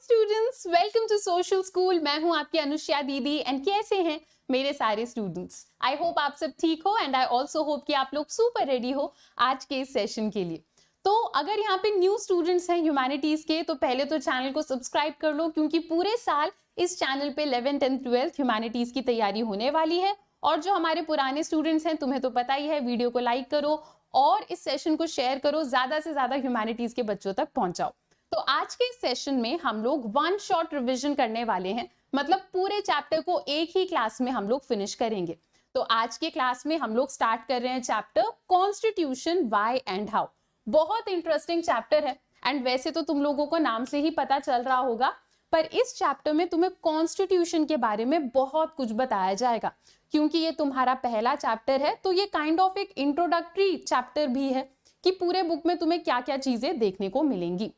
Students, welcome to social school. मैं हूं आपकी अनुष्या दीदी एंड कैसे हैं मेरे सारे स्टूडेंट्स। आई होप आप सब ठीक हो एंड आई ऑल्सो होप कि आप लोग सुपर रेडी हो आज के इस सेशन के लिए। तो अगर यहाँ पे न्यू स्टूडेंट्स हैं ह्यूमैनिटीज के तो पहले तो चैनल को सब्सक्राइब कर लो, क्योंकि पूरे साल इस चैनल पे 11th एंड 12th ह्यूमैनिटीज की तैयारी होने वाली है। और जो हमारे पुराने स्टूडेंट्स हैं तुम्हें तो पता ही है, वीडियो को लाइक करो और इस सेशन को शेयर करो, ज्यादा से ज्यादा ह्यूमैनिटीज के बच्चों तक पहुंचाओ। तो आज के इस सेशन में हम लोग वन शॉट रिवीजन करने वाले हैं, मतलब पूरे चैप्टर को एक ही क्लास में हम लोग फिनिश करेंगे। तो आज के क्लास में हम लोग स्टार्ट कर रहे हैं chapter constitution why and how. बहुत इंटरेस्टिंग चैप्टर है एंड वैसे तो तुम लोगों को नाम से ही पता चल रहा होगा, पर इस चैप्टर में तुम्हें कॉन्स्टिट्यूशन के बारे में बहुत कुछ बताया जाएगा। क्योंकि ये तुम्हारा पहला चैप्टर है तो ये काइंड ऑफ एक इंट्रोडक्टरी चैप्टर भी है कि पूरे बुक में तुम्हें क्या क्या चीजें देखने को मिलेंगी।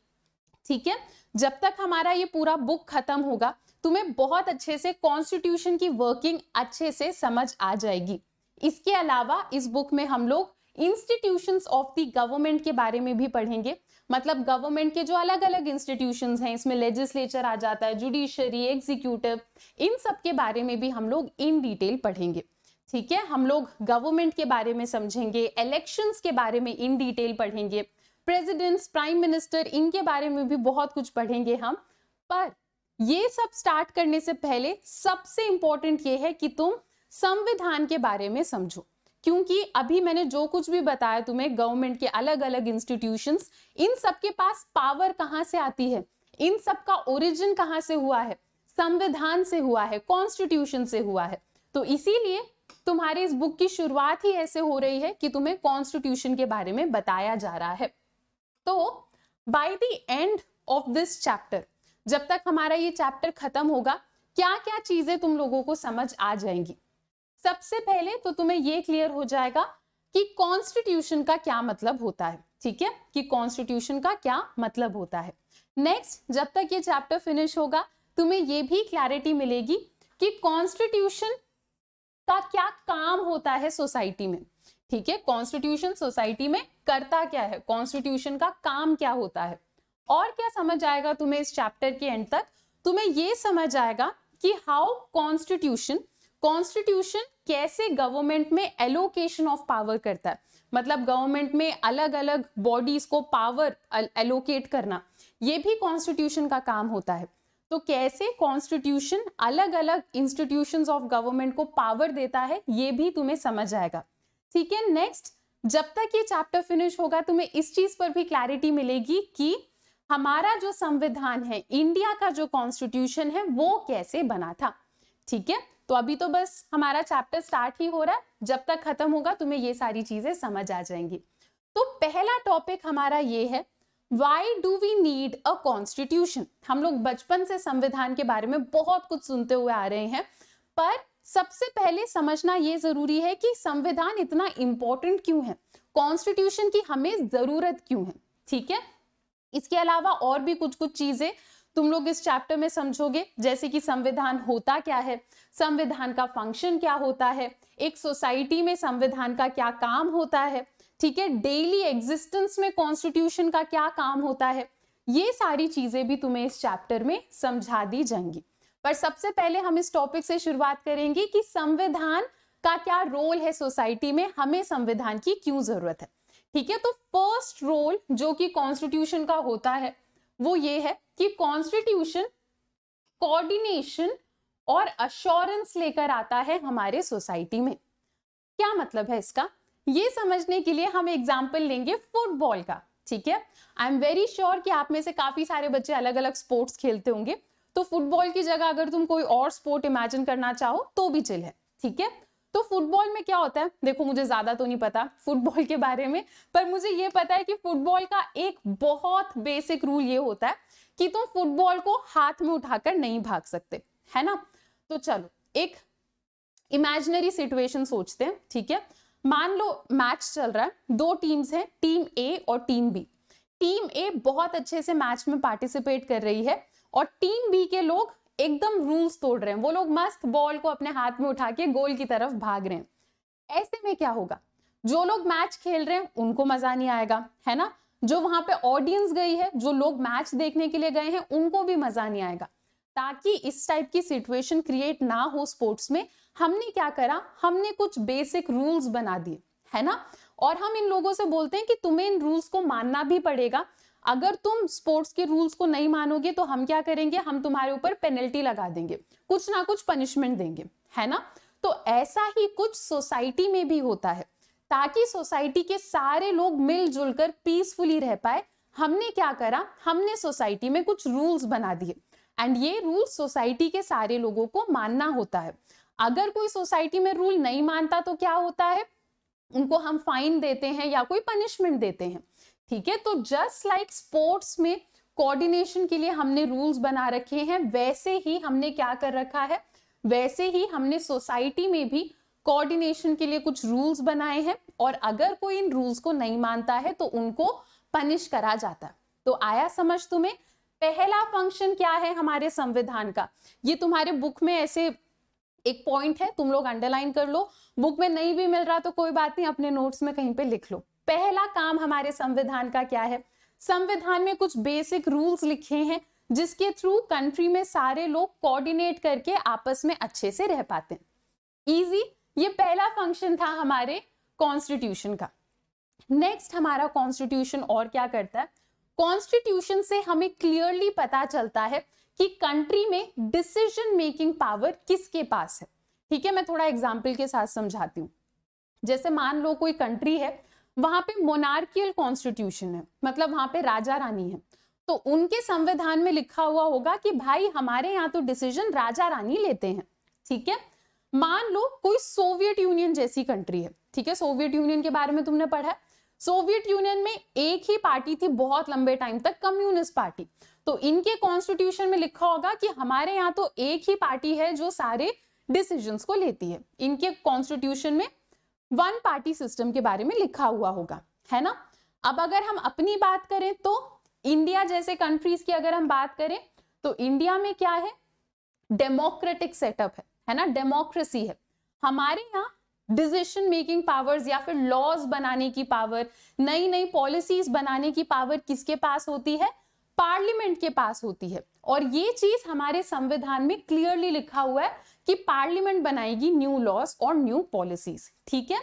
ठीक है, जब तक हमारा ये पूरा बुक खत्म होगा तुम्हें बहुत अच्छे से कॉन्स्टिट्यूशन की वर्किंग अच्छे से समझ आ जाएगी। इसके अलावा इस बुक में हम लोग इंस्टीट्यूशंस ऑफ द गवर्नमेंट के बारे में भी पढ़ेंगे, मतलब गवर्नमेंट के जो अलग अलग इंस्टीट्यूशंस हैं, इसमें लेजिस्लेचर आ जाता है, जुडिशरी, एग्जीक्यूटिव, इन सब के बारे में भी हम लोग इन डिटेल पढ़ेंगे। ठीक है, हम लोग गवर्नमेंट के बारे में समझेंगे, इलेक्शंस के बारे में इन डिटेल पढ़ेंगे, प्रेसिडेंट्स, प्राइम मिनिस्टर, इनके बारे में भी बहुत कुछ पढ़ेंगे हम। पर ये सब स्टार्ट करने से पहले सबसे इंपॉर्टेंट ये है कि तुम संविधान के बारे में समझो, क्योंकि अभी मैंने जो कुछ भी बताया तुम्हें गवर्नमेंट के अलग अलग इंस्टीट्यूशंस, इन सब के पास पावर कहां से आती है, इन सब का ओरिजिन कहां से हुआ है, संविधान से हुआ है, कॉन्स्टिट्यूशन से हुआ है। तो इसीलिए तुम्हारी इस बुक की शुरुआत ही ऐसे हो रही है कि तुम्हें कॉन्स्टिट्यूशन के बारे में बताया जा रहा है। तो by the end of this chapter, जब तक हमारा ये चैप्टर खत्म होगा, क्या क्या चीजें तुम लोगों को समझ आ जाएंगी। सबसे पहले तो तुम्हें ये क्लियर हो जाएगा कि कॉन्स्टिट्यूशन का क्या मतलब होता है। ठीक है, कि कॉन्स्टिट्यूशन का क्या मतलब होता है। नेक्स्ट, जब तक ये चैप्टर फिनिश होगा तुम्हें ये भी क्लैरिटी मिलेगी कि कॉन्स्टिट्यूशन का क्या काम होता है सोसाइटी में। ठीक है, कॉन्स्टिट्यूशन सोसाइटी में करता क्या है, कॉन्स्टिट्यूशन का काम क्या होता है। और क्या समझ आएगा तुम्हें इस चैप्टर के एंड तक, तुम्हें ये समझ आएगा कि हाउ कॉन्स्टिट्यूशन कैसे गवर्नमेंट में एलोकेशन ऑफ पावर करता है, मतलब गवर्नमेंट में अलग अलग बॉडीज को पावर एलोकेट करना, ये भी कॉन्स्टिट्यूशन का काम होता है। तो कैसे कॉन्स्टिट्यूशन अलग अलग इंस्टीट्यूशंस ऑफ गवर्नमेंट को पावर देता है, ये भी तुम्हें समझ आएगा। ठीक है, नेक्स्ट, जब तक ये चैप्टर फिनिश होगा तुम्हें इस चीज पर भी क्लैरिटी मिलेगी कि हमारा जो संविधान है, इंडिया का जो कॉन्स्टिट्यूशन है, वो कैसे बना था। ठीक है, तो अभी तो बस हमारा चैप्टर स्टार्ट ही हो रहा है, जब तक खत्म होगा तुम्हें ये सारी चीजें समझ आ जाएंगी। तो पहला टॉपिक हमारा ये है, why do we need a constitution. हम लोग बचपन से संविधान के बारे में बहुत कुछ सुनते हुए आ रहे हैं, पर सबसे पहले समझना ये जरूरी है कि संविधान इतना इंपॉर्टेंट क्यों है, कॉन्स्टिट्यूशन की हमें जरूरत क्यों है। ठीक है, इसके अलावा और भी कुछ कुछ चीजें तुम लोग इस चैप्टर में समझोगे, जैसे कि संविधान होता क्या है, संविधान का फंक्शन क्या होता है, एक सोसाइटी में संविधान का क्या काम होता है। ठीक है, डेली एग्जिस्टेंस में कॉन्स्टिट्यूशन का क्या काम होता है, ये सारी चीजें भी तुम्हें इस चैप्टर में समझा दी जाएंगी। पर सबसे पहले हम इस टॉपिक से शुरुआत करेंगे कि संविधान का क्या रोल है सोसाइटी में, हमें संविधान की क्यों जरूरत है। ठीक है, तो फर्स्ट रोल जो कि कॉन्स्टिट्यूशन का होता है वो ये है कि कॉन्स्टिट्यूशन कोऑर्डिनेशन और अश्योरेंस लेकर आता है हमारे सोसाइटी में। क्या मतलब है इसका, ये समझने के लिए हम एग्जाम्पल लेंगे फुटबॉल का। ठीक है, आई एम वेरी श्योर कि आप में से काफी सारे बच्चे अलग अलग स्पोर्ट्स खेलते होंगे, तो फुटबॉल की जगह अगर तुम कोई और स्पोर्ट इमेजिन करना चाहो तो भी चिल है। ठीक है, तो फुटबॉल में क्या होता है, देखो मुझे ज्यादा तो नहीं पता फुटबॉल के बारे में, पर मुझे ये पता है कि फुटबॉल का एक बहुत बेसिक रूल ये होता है कि तुम फुटबॉल को हाथ में उठाकर नहीं भाग सकते, है ना। तो चलो एक इमेजिनरी सिचुएशन सोचते हैं। ठीक है, मान लो मैच चल रहा है, दो टीम्स हैं, टीम ए और टीम बी। टीम ए बहुत अच्छे से मैच में पार्टिसिपेट कर रही है और टीम बी के लोग एकदम रूल्स तोड़ रहे हैं, वो लोग मस्त बॉल को अपने हाथ में उठा के गोल की तरफ भाग रहे हैं। ऐसे में क्या होगा, जो लोग मैच खेल रहे हैं उनको मजा नहीं आएगा, है ना, जो वहां पे ऑडियंस गई है, जो लोग मैच देखने के लिए गए हैं, उनको भी मजा नहीं आएगा। ताकि इस टाइप की सिचुएशन क्रिएट ना हो स्पोर्ट्स में, हमने क्या करा, हमने कुछ बेसिक रूल्स बना दिए, है ना। और हम इन लोगों से बोलते हैं कि तुम्हें इन रूल्स को मानना भी पड़ेगा। अगर तुम स्पोर्ट्स के रूल्स को नहीं मानोगे तो हम क्या करेंगे, हम तुम्हारे ऊपर पेनल्टी लगा देंगे, कुछ ना कुछ पनिशमेंट देंगे, है ना। तो ऐसा ही कुछ सोसाइटी में भी होता है। ताकि सोसाइटी के सारे लोग मिलजुल कर पीसफुली रह पाए, हमने क्या करा, हमने सोसाइटी में कुछ रूल्स बना दिए। एंड ये रूल सोसाइटी के सारे लोगों को मानना होता है। अगर कोई सोसाइटी में रूल नहीं मानता तो क्या होता है, उनको हम फाइन देते हैं या कोई पनिशमेंट देते हैं, ठीक है। तो जस्ट लाइक स्पोर्ट्स में कोऑर्डिनेशन के लिए हमने रूल्स बना रखे हैं, वैसे ही हमने क्या कर रखा है, वैसे ही हमने सोसाइटी में भी कोऑर्डिनेशन के लिए कुछ रूल्स बनाए हैं। और अगर कोई इन रूल्स को नहीं मानता है तो उनको पनिश करा जाता है। तो आया समझ तुम्हें। पहला फंक्शन क्या है हमारे संविधान का, ये तुम्हारे बुक में ऐसे एक पॉइंट है, तुम लोग अंडरलाइन कर लो। बुक में नहीं भी मिल रहा तो कोई बात नहीं, अपने नोट्स में कहीं पे लिख लो। पहला काम हमारे संविधान का क्या है, संविधान में कुछ बेसिक रूल्स लिखे हैं जिसके थ्रू कंट्री में सारे लोग कोऑर्डिनेट करके आपस में अच्छे से रह पाते हैं। इजी, ये पहला फंक्शन था हमारे कॉन्स्टिट्यूशन का। नेक्स्ट हमारा कॉन्स्टिट्यूशन और क्या करता है, कॉन्स्टिट्यूशन से हमें क्लियरली पता चलता है कि कंट्री में डिसीजन मेकिंग पावर किसके पास है। ठीक है, मैं थोड़ा एग्जांपल के साथ समझाती हूँ। जैसे मान लो कोई कंट्री है, वहां पे मोनार्कियल कॉन्स्टिट्यूशन है, मतलब वहां पे राजा रानी है, तो उनके संविधान में लिखा हुआ होगा कि भाई हमारे यहाँ तो डिसीजन राजा रानी लेते हैं। ठीक है, मान लो कोई सोवियत यूनियन जैसी कंट्री है, ठीक है, सोवियत यूनियन के बारे में तुमने पढ़ा है। सोवियत यूनियन में एक ही पार्टी थी बहुत लंबे टाइम तक, कम्युनिस्ट पार्टी। तो इनके कॉन्स्टिट्यूशन में लिखा होगा कि हमारे यहाँ तो एक ही पार्टी है जो सारे डिसीजंस को लेती है। इनके कॉन्स्टिट्यूशन में वन पार्टी सिस्टम के बारे में लिखा हुआ होगा, है ना। अब अगर हम अपनी बात करें तो इंडिया जैसे कंट्रीज की अगर हम बात करें तो इंडिया में क्या है, डेमोक्रेटिक सेटअप है ना, डेमोक्रेसी है। हमारे यहाँ डिसीजन मेकिंग पावर्स या फिर लॉज बनाने की पावर, नई नई पॉलिसीज बनाने की पावर किसके पास होती है, पार्लियामेंट के पास होती है। और ये चीज हमारे संविधान में क्लियरली लिखा हुआ है कि पार्लियामेंट बनाएगी न्यू लॉज और न्यू पॉलिसीज। ठीक है,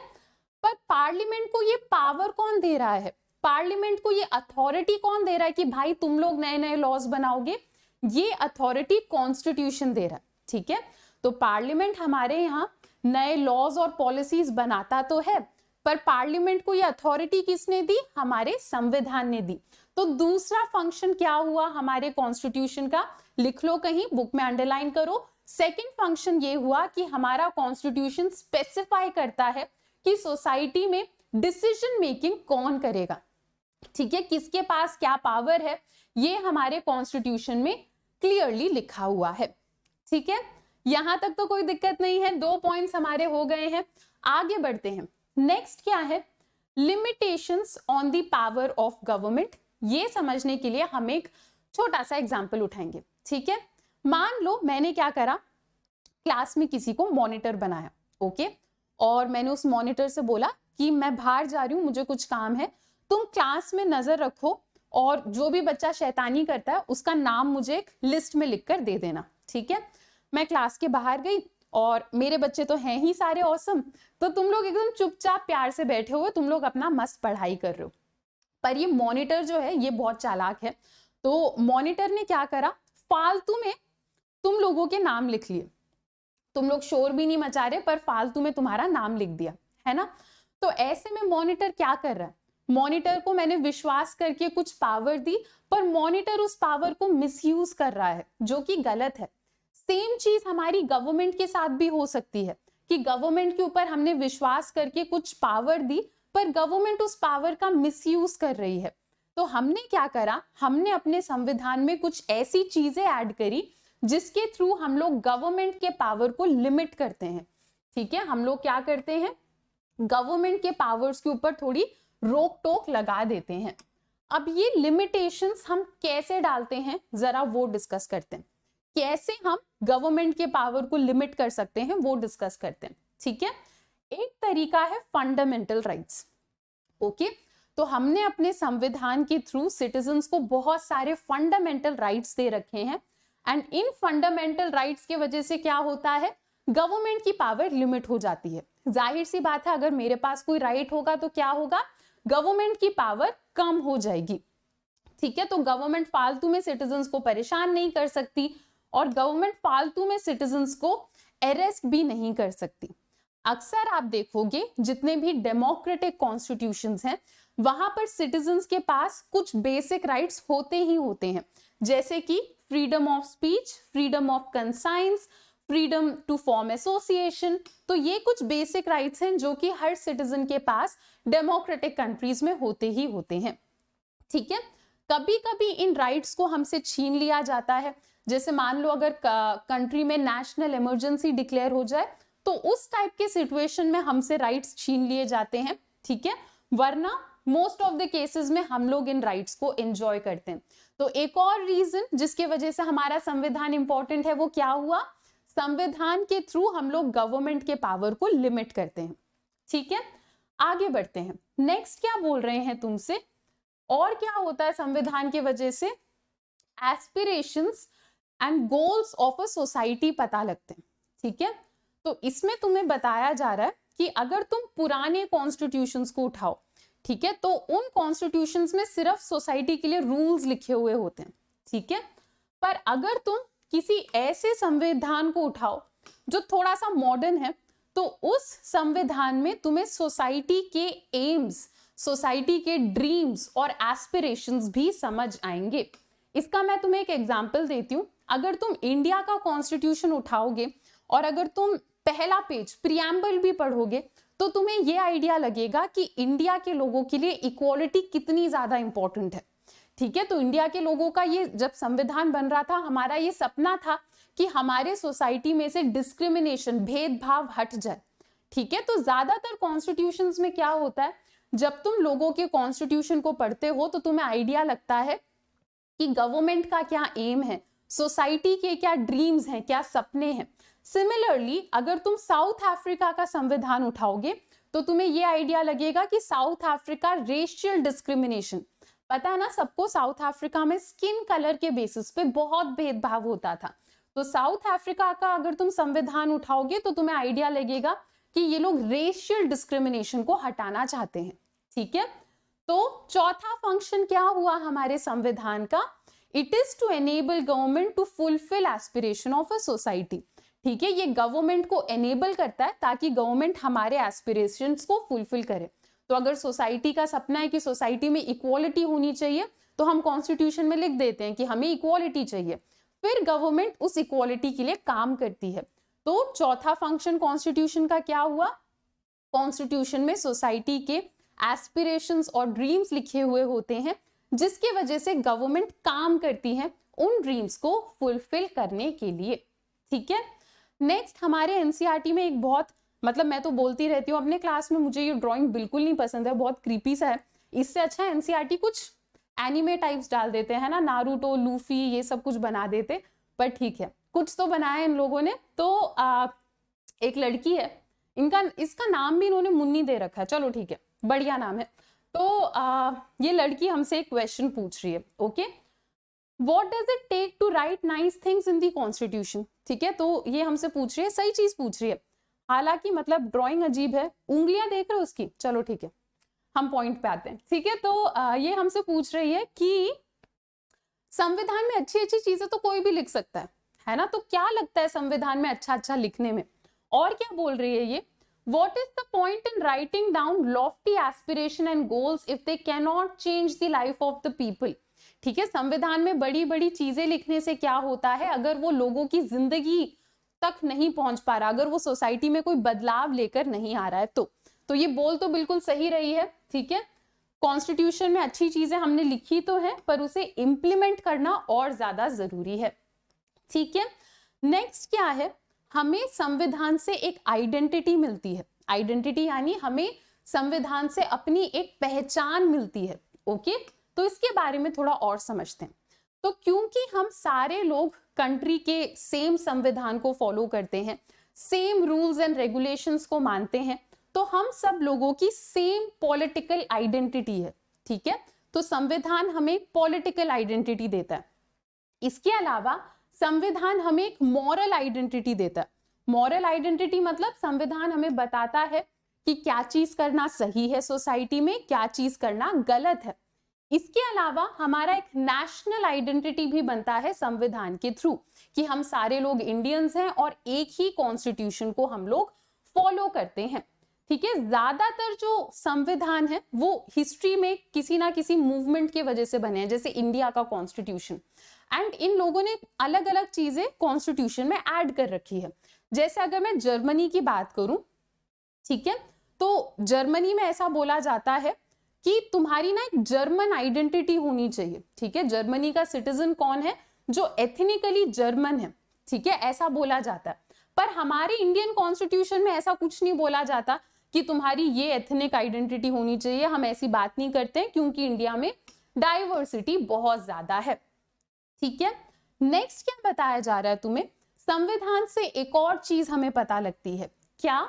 पर पार्लियामेंट को ये पावर कौन दे रहा है, पार्लियामेंट को ये अथॉरिटी कौन दे रहा है कि भाई तुम लोग नए नए लॉज बनाओगे, ये अथॉरिटी कॉन्स्टिट्यूशन दे रहा है। ठीक है, तो पार्लियामेंट हमारे यहाँ नए लॉज और पॉलिसीज बनाता तो है, पर पार्लियामेंट को ये अथॉरिटी किसने दी, हमारे संविधान ने दी। तो दूसरा फंक्शन क्या हुआ हमारे कॉन्स्टिट्यूशन का, लिख लो कहीं, बुक में अंडरलाइन करो। सेकंड फंक्शन ये हुआ कि हमारा कॉन्स्टिट्यूशन स्पेसिफाई करता है कि सोसाइटी में डिसीजन मेकिंग कौन करेगा। ठीक है, किसके पास क्या पावर है, ये हमारे कॉन्स्टिट्यूशन में क्लियरली लिखा हुआ है। ठीक है, यहां तक तो कोई दिक्कत नहीं है, 2 पॉइंट्स हमारे हो गए हैं। आगे बढ़ते हैं। नेक्स्ट क्या है, limitations on the power of government. ये समझने के लिए हम एक छोटा सा एग्जांपल उठाएंगे। ठीक है, मान लो मैंने क्या करा, क्लास में किसी को मॉनिटर बनाया, ओके, और मैंने उस मॉनिटर से बोला कि मैं बाहर जा रही हूँ, मुझे कुछ काम है, तुम क्लास में नजर रखो और जो भी बच्चा शैतानी करता है उसका नाम मुझे एक लिस्ट में लिख कर दे देना। ठीक है, मैं क्लास के बाहर गई और मेरे बच्चे तो हैं ही सारे ऑसम, तो तुम लोग एकदम चुपचाप प्यार से बैठे हुए, तुम लोग अपना मस्त पढ़ाई कर रहे हो। पर ये मॉनिटर जो है ये बहुत चालाक है, तो मॉनिटर ने क्या करा, फालतू में तुम लोगों के नाम लिख लिए, तुम लोग शोर भी नहीं मचा रहे पर फालतू में तुम्हारा नाम लिख दिया, है ना। तो ऐसे में मॉनिटर क्या कर रहा है, मॉनिटर को मैंने विश्वास करके कुछ पावर दी, पर मॉनिटर उस पावर को मिसयूज कर रहा है, जो कि गलत है। सेम चीज हमारी गवर्नमेंट के साथ भी हो सकती है कि गवर्नमेंट के ऊपर हमने विश्वास करके कुछ पावर दी, पर गवर्नमेंट उस पावर का मिसयूज कर रही है। तो हमने क्या करा, हमने अपने संविधान में कुछ ऐसी चीजें ऐड करी जिसके थ्रू हम लोग गवर्नमेंट के पावर को लिमिट करते हैं। ठीक है, हम लोग क्या करते हैं, गवर्नमेंट के पावर्स के ऊपर थोड़ी रोक टोक लगा देते हैं। अब ये लिमिटेशंस हम कैसे डालते हैं जरा वो डिस्कस करते हैं, कैसे हम गवर्नमेंट के पावर को लिमिट कर सकते हैं वो डिस्कस करते हैं। ठीक है, एक तरीका है फंडामेंटल राइट्स। ओके, तो हमने अपने संविधान के थ्रू सिटीजन्स को बहुत सारे फंडामेंटल राइट्स दे रखे हैं, एंड इन फंडामेंटल राइट्स की वजह से क्या होता है, गवर्नमेंट की पावर लिमिट हो जाती है। जाहिर सी बात है, अगर मेरे पास कोई राइट होगा तो क्या होगा, गवर्नमेंट की पावर कम हो जाएगी। ठीक है, तो गवर्नमेंट फालतू में सिटीजन्स को परेशान नहीं कर सकती, और गवर्नमेंट फालतू में सिटीजन्स को अरेस्ट भी नहीं कर सकती। अक्सर आप देखोगे जितने भी डेमोक्रेटिक कॉन्स्टिट्यूशंस हैं, वहां पर सिटीजन्स के पास कुछ बेसिक राइट्स होते ही होते हैं, जैसे कि freedom of speech, freedom of conscience, freedom to form association. तो ये कुछ बेसिक राइट्स हैं जो कि हर सिटीजन के पास डेमोक्रेटिक कंट्रीज में होते ही होते हैं। ठीक है, कभी कभी इन राइट्स को हमसे छीन लिया जाता है, जैसे मान लो अगर कंट्री में नेशनल इमरजेंसी डिक्लेयर हो जाए तो उस टाइप के सिचुएशन में हमसे राइट्स छीन लिए जाते हैं। ठीक है, वरना मोस्ट ऑफ द केसेस में हम लोग इन राइट्स को एंजॉय करते हैं। तो एक और रीजन जिसके वजह से हमारा संविधान इंपॉर्टेंट है वो क्या हुआ, संविधान के थ्रू हम लोग गवर्नमेंट के पावर को लिमिट करते हैं। ठीक है, आगे बढ़ते हैं। नेक्स्ट क्या बोल रहे हैं तुमसे, और क्या होता है संविधान की वजह से, aspirations and goals of a society पता लगते हैं। ठीक है, तो इसमें तुम्हें बताया जा रहा है कि अगर तुम पुराने कॉन्स्टिट्यूशंस को उठाओ, ठीक है, तो उन कॉन्स्टिट्यूशंस में सिर्फ सोसाइटी के लिए रूल्स लिखे हुए होते हैं। ठीक है, पर अगर तुम किसी ऐसे संविधान को उठाओ जो थोड़ा सा मॉडर्न है, तो उस संविधान में तुम्हें सोसाइटी के एम्स, सोसाइटी के ड्रीम्स और एस्पिरेशंस भी समझ आएंगे। इसका मैं तुम्हें एक एग्जांपल देती हूँ। अगर तुम इंडिया का कॉन्स्टिट्यूशन उठाओगे और अगर तुम पहला पेज प्रियम्बल भी पढ़ोगे तो तुम्हें यह आइडिया लगेगा कि इंडिया के लोगों के लिए इक्वालिटी कितनी ज्यादा इंपॉर्टेंट है। ठीक है, तो इंडिया के लोगों का ये जब संविधान बन रहा था, हमारा ये सपना था कि हमारे सोसाइटी में से डिस्क्रिमिनेशन, भेदभाव हट जाए। ठीक है, तो ज्यादातर कॉन्स्टिट्यूशंस में क्या होता है, जब तुम लोगों के कॉन्स्टिट्यूशन को पढ़ते हो तो तुम्हें आइडिया लगता है कि गवर्नमेंट का क्या एम है, सोसाइटी के क्या ड्रीम्स हैं, क्या सपने हैं। सिमिलरली अगर तुम साउथ अफ्रीका का संविधान उठाओगे तो तुम्हें यह आइडिया लगेगा कि साउथ अफ्रीका रेशियल डिस्क्रिमिनेशन, पता है ना सबको, साउथ अफ्रीका में स्किन कलर के बेसिस पे बहुत भेदभाव होता था। तो साउथ अफ्रीका का अगर तुम संविधान उठाओगे तो तुम्हें आइडिया लगेगा कि ये लोग रेशियल डिस्क्रिमिनेशन को हटाना चाहते हैं। ठीक है, तो चौथा फंक्शन क्या हुआ हमारे संविधान का, it is to enable government to fulfil aspiration of a society. ठीक है, ये गवर्नमेंट को एनेबल करता है ताकि गवर्नमेंट हमारे एस्पिरेशंस को फुलफिल करे। तो अगर सोसाइटी का सपना है कि सोसाइटी में इक्वालिटी होनी चाहिए, तो हम कॉन्स्टिट्यूशन में लिख देते हैं कि हमें इक्वालिटी चाहिए, फिर गवर्नमेंट उस इक्वालिटी के लिए काम करती है। तो चौथा फंक्शन कॉन्स्टिट्यूशन का क्या हुआ, कॉन्स्टिट्यूशन में सोसाइटी के एस्पिरेशंस और ड्रीम्स लिखे हुए होते हैं, जिसकी वजह से गवर्नमेंट काम करती है उन ड्रीम्स को फुलफिल करने के लिए। ठीक है, नेक्स्ट हमारे एनसीईआरटी में एक बहुत, मतलब मैं तो बोलती रहती हूँ अपने क्लास में, मुझे ये ड्राइंग बिल्कुल नहीं पसंद है, बहुत क्रीपी सा है। इससे अच्छा एनसीईआरटी कुछ एनिमे टाइप्स डाल देते हैं ना, नारुतो, लूफी, ये सब कुछ बना देते, पर ठीक है कुछ तो बनाया इन लोगों ने। तो एक लड़की है, इसका नाम भी इन्होंने मुन्नी दे रखा है, चलो ठीक है, बढ़िया नाम है। तो ये लड़की हमसे एक क्वेश्चन पूछ रही है, okay, What does it take to write nice things in the Constitution? ठीक है, तो ये हमसे पूछ रही है, सही चीज पूछ रही है, हालांकि मतलब ड्राइंग अजीब है, उंगलियां देख रहे हो उसकी, चलो ठीक है हम पॉइंट पे आते हैं। ठीक है, तो ये हमसे पूछ रही है कि संविधान में अच्छी अच्छी चीजें तो कोई भी लिख सकता है ना, तो क्या लगता है संविधान में अच्छा अच्छा लिखने में, और क्या बोल रही है ये, What is the point in writing down lofty aspiration and goals if they cannot change the life of the people? ठीक है, संविधान में बड़ी बड़ी चीजें लिखने से क्या होता है, अगर वो लोगों की जिंदगी तक नहीं पहुंच पा रहा, अगर वो सोसाइटी में कोई बदलाव लेकर नहीं आ रहा है, तो ये बोल तो बिल्कुल सही रही है। ठीक है, कॉन्स्टिट्यूशन में अच्छी चीजें हमने लिखी तो है, पर उसे इंप्लीमेंट करना और ज्यादा जरूरी है। ठीक है, नेक्स्ट क्या है, हमें संविधान से एक आइडेंटिटी मिलती है, आइडेंटिटी यानी हमें संविधान से अपनी एक पहचान मिलती है। ओके, तो इसके बारे में थोड़ा और समझते हैं। तो क्योंकि हम सारे लोग कंट्री के सेम संविधान को फॉलो करते हैं, सेम रूल्स एंड रेगुलेशंस को मानते हैं, तो हम सब लोगों की सेम पॉलिटिकल आइडेंटिटी है। ठीक है, तो संविधान हमें पॉलिटिकल आइडेंटिटी देता है। इसके अलावा संविधान हमें एक मॉरल आइडेंटिटी देता है। मॉरल आइडेंटिटी मतलब संविधान हमें बताता है कि क्या चीज करना सही है सोसाइटी में, क्या चीज करना गलत है। इसके अलावा हमारा एक नेशनल आइडेंटिटी भी बनता है संविधान के थ्रू, कि हम सारे लोग इंडियंस हैं और एक ही कॉन्स्टिट्यूशन को हम लोग फॉलो करते हैं। ठीक है, ज्यादातर जो संविधान है वो हिस्ट्री में किसी ना किसी मूवमेंट की वजह से बने हैं, जैसे इंडिया का कॉन्स्टिट्यूशन। एंड इन लोगों ने अलग अलग चीजें कॉन्स्टिट्यूशन में ऐड कर रखी है। जैसे अगर मैं जर्मनी की बात करूं, ठीक है, तो जर्मनी में ऐसा बोला जाता है कि तुम्हारी ना एक जर्मन आइडेंटिटी होनी चाहिए। ठीक है, जर्मनी का सिटीजन कौन है, जो एथनिकली जर्मन है। ठीक है, ऐसा बोला जाता है। पर हमारे इंडियन कॉन्स्टिट्यूशन में ऐसा कुछ नहीं बोला जाता कि तुम्हारी ये एथनिक आइडेंटिटी होनी चाहिए। हम ऐसी बात नहीं करते क्योंकि इंडिया में डाइवर्सिटी बहुत ज्यादा है। ठीक है, नेक्स्ट क्या बताया जा रहा है तुम्हें, संविधान से एक और चीज हमें पता लगती है, क्या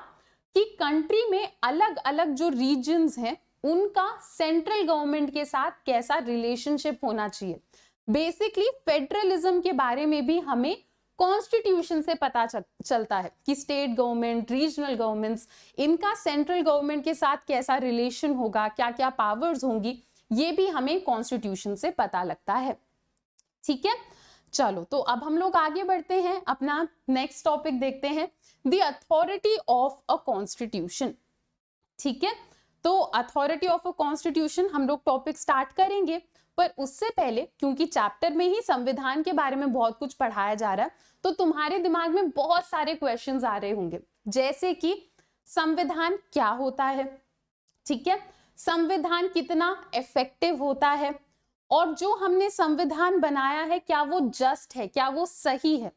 कि कंट्री में अलग अलग जो रीजन्स हैं उनका सेंट्रल गवर्नमेंट के साथ कैसा रिलेशनशिप होना चाहिए। बेसिकली फेडरलिज्म के बारे में भी हमें कॉन्स्टिट्यूशन से पता चलता है कि स्टेट गवर्नमेंट, रीजनल गवर्नमेंट्स, इनका सेंट्रल गवर्नमेंट के साथ कैसा रिलेशन होगा, क्या क्या पावर्स होंगी, ये भी हमें कॉन्स्टिट्यूशन से पता लगता है। ठीक है, चलो तो अब हम लोग आगे बढ़ते हैं, अपना नेक्स्ट टॉपिक देखते हैं, the authority of a constitution. ठीक है, तो अथॉरिटी ऑफ अ कॉन्स्टिट्यूशन हम लोग टॉपिक स्टार्ट करेंगे, पर उससे पहले क्योंकि चैप्टर में ही संविधान के बारे में बहुत कुछ पढ़ाया जा रहा है, तो तुम्हारे दिमाग में बहुत सारे क्वेश्चंस आ रहे होंगे, जैसे कि संविधान क्या होता है, ठीक है, संविधान कितना इफेक्टिव होता है, और जो हमने संविधान बनाया है क्या वो जस्ट है, क्या वो सही है।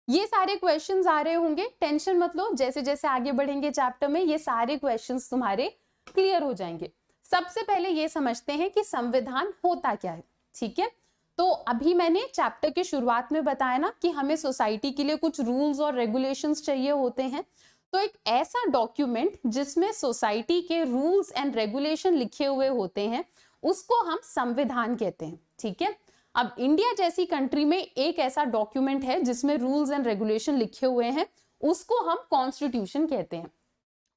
ये सारे क्वेश्चंस आ रहे होंगे, टेंशन मत लो, जैसे जैसे आगे बढ़ेंगे चैप्टर में ये सारे क्वेश्चंस तुम्हारे क्लियर हो जाएंगे। सबसे पहले ये समझते हैं कि संविधान होता क्या है। ठीक है, तो अभी मैंने चैप्टर के शुरुआत में बताया ना कि हमें सोसाइटी के लिए कुछ रूल्स और रेगुलेशंस चाहिए होते हैं, तो एक ऐसा डॉक्यूमेंट जिसमें सोसाइटी के रूल्स एंड रेगुलेशन लिखे हुए होते हैं उसको हम संविधान कहते हैं। ठीक है, अब इंडिया जैसी कंट्री में एक ऐसा डॉक्यूमेंट है जिसमें रूल्स एंड रेगुलेशन लिखे हुए हैं, उसको हम कॉन्स्टिट्यूशन कहते हैं।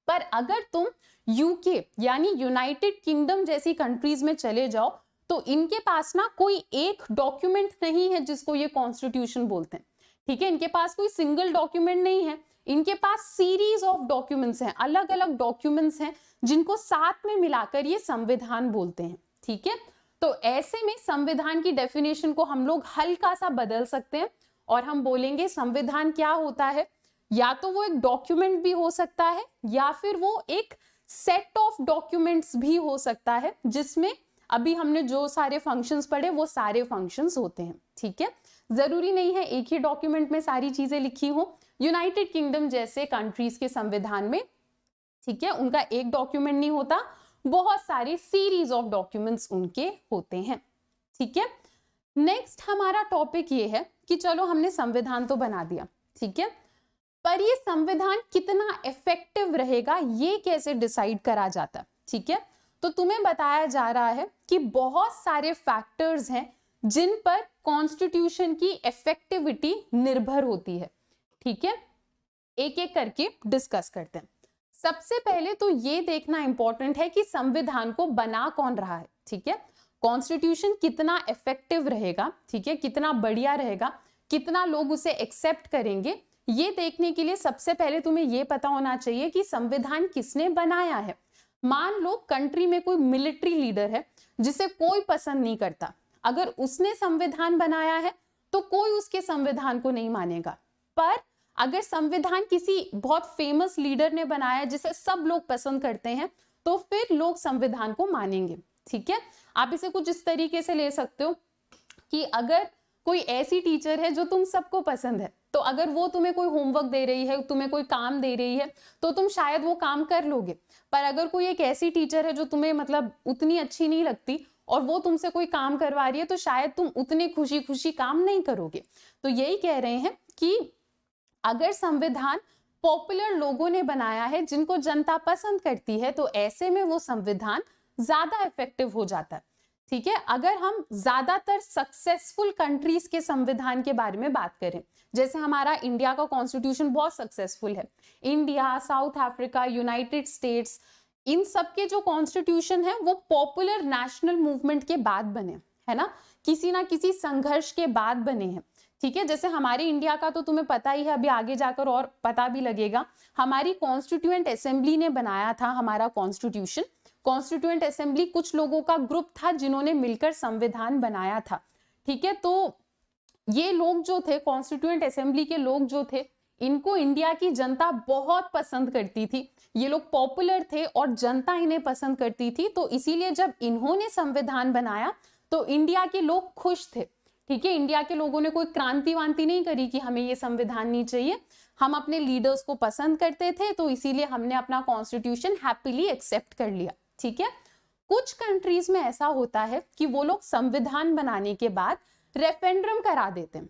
पर अगर तुम यूके यानी यूनाइटेड किंगडम जैसी कंट्रीज में चले जाओ तो इनके पास ना कोई एक डॉक्यूमेंट नहीं है जिसको ये कॉन्स्टिट्यूशन बोलते हैं। ठीक है, इनके पास कोई सिंगल डॉक्यूमेंट नहीं है, इनके पास सीरीज ऑफ डॉक्यूमेंट्स हैं, अलग अलग डॉक्यूमेंट्स हैं जिनको साथ में मिलाकर ये संविधान बोलते हैं। ठीक है, तो ऐसे में संविधान की डेफिनेशन को हम लोग हल्का सा बदल सकते हैं और हम बोलेंगे संविधान क्या होता है, या तो वो एक डॉक्यूमेंट भी हो सकता है या फिर वो एक सेट ऑफ डॉक्यूमेंट्स भी हो सकता है जिसमें अभी हमने जो सारे फंक्शंस पढ़े वो सारे फंक्शंस होते हैं। ठीक है, जरूरी नहीं है एक ही डॉक्यूमेंट में सारी चीजें लिखी हो। यूनाइटेड किंगडम जैसे कंट्रीज के संविधान में, ठीक है, उनका एक डॉक्यूमेंट नहीं होता, बहुत सारी सीरीज ऑफ डॉक्यूमेंट्स उनके होते हैं। ठीक है, नेक्स्ट हमारा टॉपिक ये है कि चलो हमने संविधान तो बना दिया, ठीक है, पर ये संविधान कितना इफेक्टिव रहेगा ये कैसे डिसाइड करा जाता है। ठीक है, तो तुम्हें बताया जा रहा है कि बहुत सारे फैक्टर्स हैं जिन पर कॉन्स्टिट्यूशन की इफेक्टिविटी निर्भर होती है। ठीक है, एक एक करके डिस्कस करते हैं। सबसे पहले तो ये देखना इंपॉर्टेंट है कि संविधान को बना कौन रहा है। ठीक है, कॉन्स्टिट्यूशन कितना इफेक्टिव रहेगा, ठीक है, कितना बढ़िया रहेगा, कितना लोग उसे एक्सेप्ट करेंगे, ये देखने के लिए सबसे पहले तुम्हें ये पता होना चाहिए कि संविधान किसने बनाया है। मान लो कंट्री में कोई मिलिट्री लीडर है जिसे कोई पसंद नहीं करता, अगर उसने संविधान बनाया है तो कोई उसके संविधान को नहीं मानेगा। पर अगर संविधान किसी बहुत फेमस लीडर ने बनाया है जिसे सब लोग पसंद करते हैं तो फिर लोग संविधान को मानेंगे। ठीक है, आप इसे कुछ इस तरीके से ले सकते हो कि अगर कोई ऐसी टीचर है जो तुम सबको पसंद है, तो अगर वो तुम्हें कोई होमवर्क दे रही है, तुम्हें कोई काम दे रही है, तो तुम शायद वो काम कर लोगे। पर अगर कोई एक ऐसी टीचर है जो तुम्हें मतलब उतनी अच्छी नहीं लगती और वो तुमसे कोई काम करवा रही है, तो शायद तुम उतने खुशी खुशी काम नहीं करोगे। तो यही कह रहे हैं कि अगर संविधान पॉपुलर लोगों ने बनाया है, जिनको जनता पसंद करती है, तो ऐसे में वो संविधान ज्यादा इफेक्टिव हो जाता है। ठीक है, अगर हम ज्यादातर सक्सेसफुल कंट्रीज के संविधान के बारे में बात करें, जैसे हमारा इंडिया का कॉन्स्टिट्यूशन बहुत सक्सेसफुल है, India, South Africa, United States, इन सब के जो कॉन्स्टिट्यूशन है वो पॉपुलर नेशनल मूवमेंट के बाद बने, है ना किसी संघर्ष के बाद बने हैं। ठीक है, जैसे हमारे इंडिया का तो तुम्हें पता ही है, अभी आगे जाकर और पता भी लगेगा। हमारी कॉन्स्टिट्यूएंट असेंबली ने बनाया था हमारा कॉन्स्टिट्यूशन। कॉन्स्टिट्यूएंट असेंबली कुछ लोगों का ग्रुप था जिन्होंने मिलकर संविधान बनाया था। ठीक है, तो ये लोग जो थे, कॉन्स्टिट्यूएंट असेंबली के लोग जो थे, इनको इंडिया की जनता बहुत पसंद करती थी। ये लोग पॉपुलर थे और जनता इन्हें पसंद करती थी, तो इसीलिए जब इन्होंने संविधान बनाया तो इंडिया के लोग खुश थे। ठीक है, इंडिया के लोगों ने कोई क्रांति वांति नहीं करी कि हमें ये संविधान नहीं चाहिए। हम अपने लीडर्स को पसंद करते थे, तो इसीलिए हमने अपना कॉन्स्टिट्यूशन हैप्पीली एक्सेप्ट कर लिया। ठीक है, कुछ कंट्रीज में ऐसा होता है कि वो लोग संविधान बनाने के बाद रेफरेंडम करा देते हैं।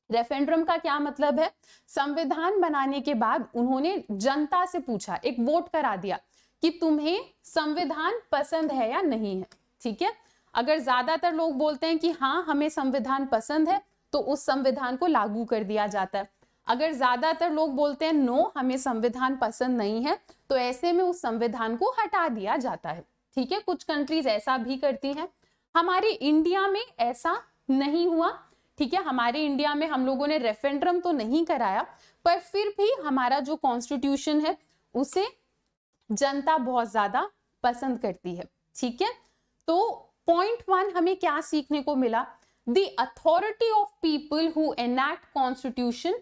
रेफरेंडम का क्या मतलब है? संविधान बनाने के बाद उन्होंने जनता से पूछा, एक वोट करा दिया कि तुम्हें संविधान पसंद है या नहीं है। ठीक है, अगर ज्यादातर लोग बोलते हैं कि हाँ हमें संविधान पसंद है, तो उस संविधान को लागू कर दिया जाता है। अगर ज्यादातर लोग बोलते हैं नो हमें संविधान पसंद नहीं है, तो ऐसे में उस संविधान को हटा दिया जाता है। ठीक है, कुछ कंट्रीज ऐसा भी करती हैं। हमारे इंडिया में ऐसा नहीं हुआ। ठीक है, हमारे इंडिया में हम लोगों ने रेफरेंडम तो नहीं कराया, पर फिर भी हमारा जो कॉन्स्टिट्यूशन है उसे जनता बहुत ज्यादा पसंद करती है। ठीक है, तो पॉइंट 1 हमें क्या सीखने को मिला? The authority of people who enact constitution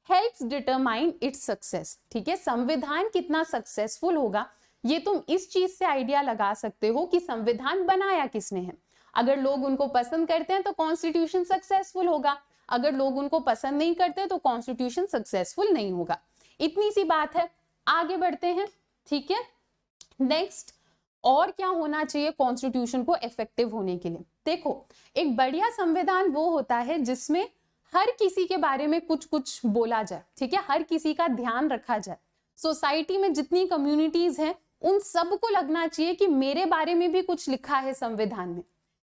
helps determine its success. ठीक है, संविधान कितना सक्सेसफुल होगा ये तुम इस चीज से आइडिया लगा सकते हो कि संविधान बनाया किसने है। अगर लोग उनको पसंद करते हैं तो कॉन्स्टिट्यूशन सक्सेसफुल होगा, अगर लोग उनको पसंद नहीं करते तो कॉन्स्टिट्यूशन सक्सेसफुल नहीं होगा। इतनी सी बात है, आगे बढ़ते हैं। ठीक है, नेक्स्ट, और क्या होना चाहिए कॉन्स्टिट्यूशन को इफेक्टिव होने के लिए? देखो, एक बढ़िया संविधान वो होता है जिसमें हर किसी के बारे में कुछ कुछ बोला जाए। ठीक है, हर किसी का ध्यान रखा जाए। सोसाइटी में जितनी कम्युनिटीज हैं उन सबको लगना चाहिए कि मेरे बारे में भी कुछ लिखा है संविधान में।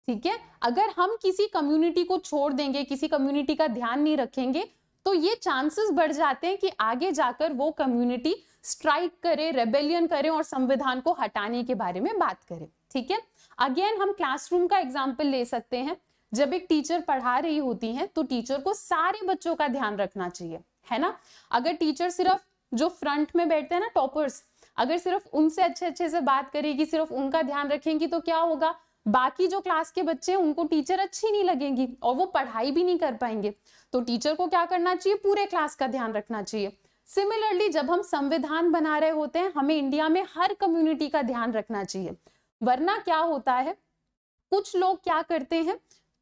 ठीक है, अगर हम किसी कम्युनिटी को छोड़ देंगे, किसी कम्युनिटी का ध्यान नहीं रखेंगे, तो ये चांसेस बढ़ जाते हैं कि आगे जाकर वो कम्युनिटी स्ट्राइक करे, रेबेलियन करे और संविधान को हटाने के बारे में बात करे। ठीक है, अगेन हम क्लासरूम का एग्जाम्पल ले सकते हैं। जब एक टीचर पढ़ा रही होती है तो टीचर को सारे बच्चों का ध्यान रखना चाहिए, है ना। अगर टीचर सिर्फ जो फ्रंट में बैठते हैं ना, टॉपर्स, अगर सिर्फ उनसे अच्छे से बात करेगी, सिर्फ उनका ध्यान रखेंगी, तो क्या होगा? बाकी जो क्लास के बच्चे हैं उनको टीचर अच्छी नहीं लगेंगी और वो पढ़ाई भी नहीं कर पाएंगे। तो टीचर को क्या करना चाहिए? पूरे क्लास का ध्यान रखना चाहिए। सिमिलरली जब हम संविधान बना रहे होते हैं, हमें इंडिया में हर कम्युनिटी का ध्यान रखना चाहिए। वरना क्या होता है, कुछ लोग क्या करते हैं,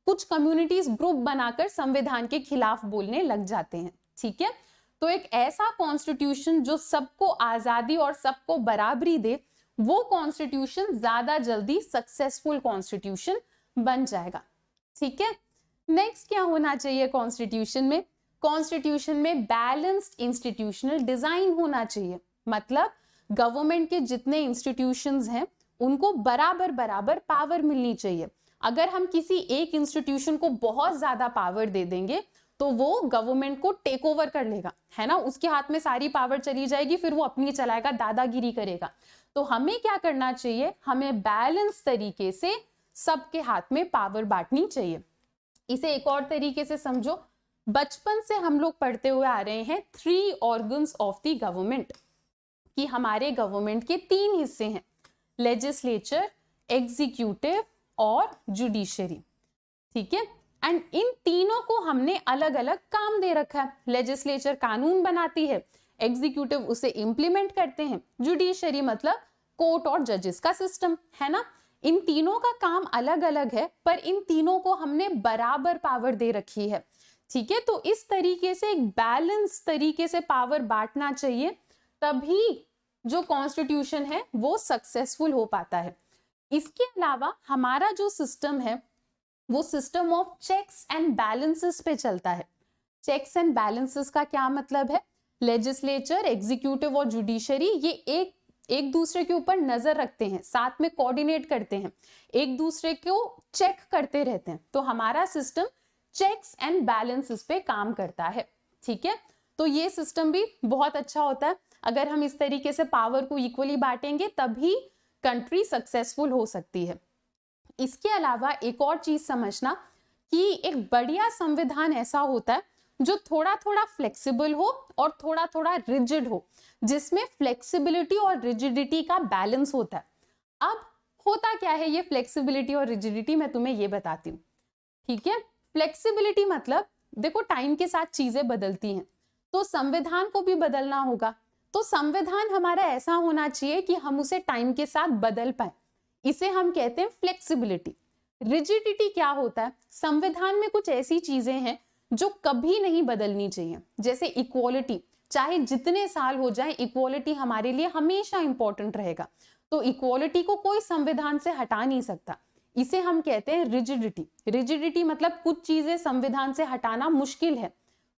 कुछ कम्युनिटीज ग्रुप बनाकर संविधान के खिलाफ बोलने लग जाते हैं। ठीक है, तो एक ऐसा कॉन्स्टिट्यूशन जो सबको आजादी और सबको बराबरी दे, वो कॉन्स्टिट्यूशन ज्यादा जल्दी सक्सेसफुल कॉन्स्टिट्यूशन बन जाएगा। ठीक है, नेक्स्ट क्या होना चाहिए कॉन्स्टिट्यूशन में? कॉन्स्टिट्यूशन में बैलेंस्ड इंस्टीट्यूशनल डिजाइन होना चाहिए। मतलब गवर्नमेंट के जितने इंस्टीट्यूशंस हैं उनको बराबर बराबर पावर मिलनी चाहिए। अगर हम किसी एक इंस्टीट्यूशन को बहुत ज्यादा पावर दे देंगे तो वो गवर्नमेंट को टेक ओवर कर लेगा, है ना। उसके हाथ में सारी पावर चली जाएगी, फिर वो अपनी चलाएगा, दादागिरी करेगा। तो हमें क्या करना चाहिए? हमें बैलेंस तरीके से सबके हाथ में पावर बांटनी चाहिए। इसे एक और तरीके से समझो, बचपन से हम लोग पढ़ते हुए आ रहे हैं 3 ऑर्गन्स ऑफ द गवर्नमेंट, कि हमारे गवर्नमेंट के 3 हिस्से हैं, लेजिस्लेचर, एग्जीक्यूटिव और जुडिशरी। ठीक है, एंड इन तीनों को हमने अलग अलग काम दे रखा है। लेजिस्लेचर कानून बनाती है, एग्जीक्यूटिव उसे इंप्लीमेंट करते हैं, जुडिशरी मतलब कोर्ट और जजेस का सिस्टम, है ना। इन तीनों का काम अलग अलग है, पर इन तीनों को हमने बराबर पावर दे रखी है। ठीक है, तो इस तरीके से एक बैलेंस तरीके से पावर बांटना चाहिए, तभी जो कॉन्स्टिट्यूशन है वो सक्सेसफुल हो पाता है। इसके अलावा हमारा जो सिस्टम है वो system of checks and balances पे चलता है। चेक्स एंड बैलेंसेस का क्या मतलब है? लेजिस्लेचर, एग्जीक्यूटिव और जुडिशरी ये एक एक दूसरे के ऊपर नजर रखते हैं, साथ में कोऑर्डिनेट करते हैं, एक दूसरे को चेक करते रहते हैं, तो हमारा सिस्टम चेक्स एंड बैलेंसेस पे काम करता है। ठीक है, तो ये सिस्टम भी बहुत अच्छा होता है। अगर हम इस तरीके से पावर को इक्वली बांटेंगे तभी कंट्री सक्सेसफुल हो सकती है। इसके अलावा एक और चीज समझना कि एक बढ़िया संविधान ऐसा होता है जो थोड़ा थोड़ा फ्लेक्सिबल हो और थोड़ा थोड़ा रिजिड हो, जिसमें फ्लेक्सिबिलिटी और रिजिडिटी का बैलेंस होता है। अब होता क्या है ये फ्लेक्सिबिलिटी और रिजिडिटी, मैं तुम्हें ये बताती हूँ। ठीक है, फ्लेक्सिबिलिटी मतलब देखो टाइम के साथ चीजें बदलती हैं, तो संविधान को भी बदलना होगा। तो संविधान हमारा ऐसा होना चाहिए कि हम उसे टाइम के साथ बदल पाए, इसे हम कहते हैं फ्लेक्सिबिलिटी। रिजिडिटी क्या होता है? संविधान में कुछ ऐसी चीजें हैं जो कभी नहीं बदलनी चाहिए, जैसे इक्वालिटी, चाहे जितने साल हो जाए इक्वालिटी हमारे लिए हमेशा इंपॉर्टेंट रहेगा, तो इक्वालिटी को कोई संविधान से हटा नहीं सकता, इसे हम कहते हैं रिजिडिटी। रिजिडिटी मतलब कुछ चीजें संविधान से हटाना मुश्किल है,